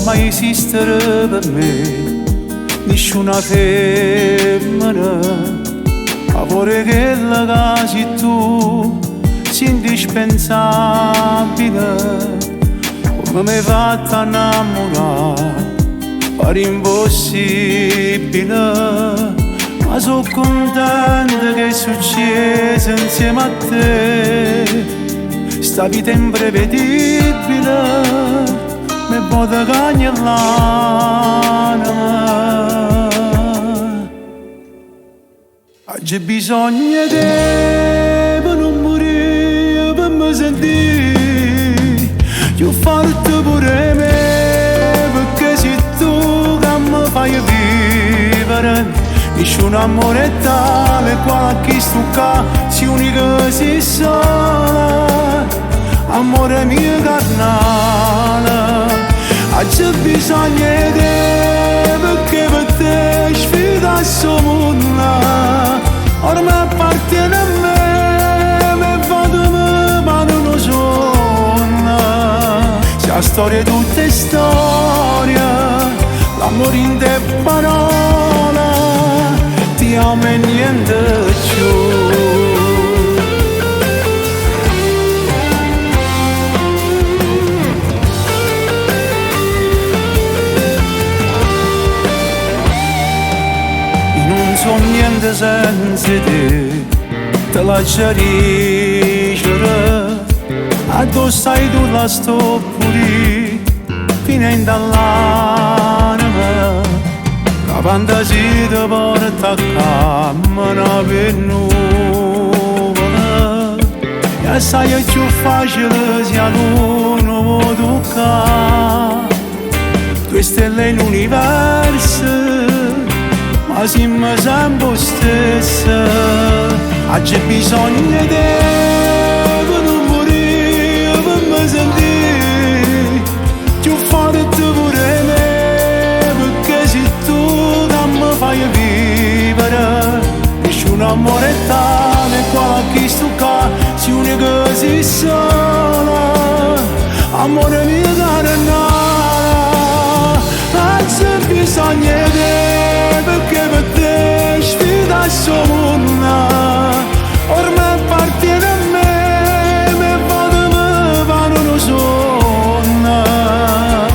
mai esistere per me nessuna femmina, amore che la casi tu sei indispensabile, come mi hai fatto innamorare, pare impossibile, ma sono contenta che è successo insieme a te, sta vita imprevedibile mi può cagnare l'anima. Oggi bisogna di te per non morire, per mi sentire più forte pure me, perché sei tu che mi fai vivere. Nessun amore è tale quale a chi stucca, sei unica, sei sola, amore mio carnale. Oggi bisogna di te perché per te sfida sto mondo, ormai appartiene a me, mi vado ma non lo sono. Se la storia è tutta storia, l'amore in te parola, ti amo e niente più. Non niente senza te lascio ricevere, addosso ai tu la sto pure, finendo all'anima, la fantasia ti porta a cammina per nuvole, e assai è più facile se a lui non può toccare, due stelle in universo, ma siamo sempre stessi. Oggi bisogna di te per non morire, per mi sentire più forte pure me, perché sei tu che mi fai vivere. Nessun amore è tale quale a chi stucca, sei unica, sei sola, amore mio carnale. Oggi bisogna di te perché per te sfida sto mondo, ormai appartiene a me, mi vado ma non lo sono.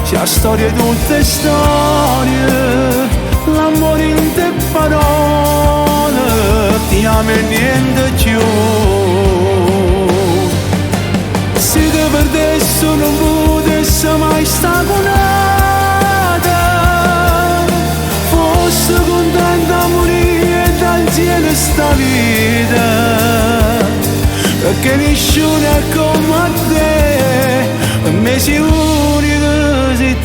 Se la storia è tutta storia, l'amore in te parole, ti amo e niente più. Se ti perdessi non potessi mai stare con contenta a morire insieme sta vita, perché nessuno è come te, per me sei unica, sei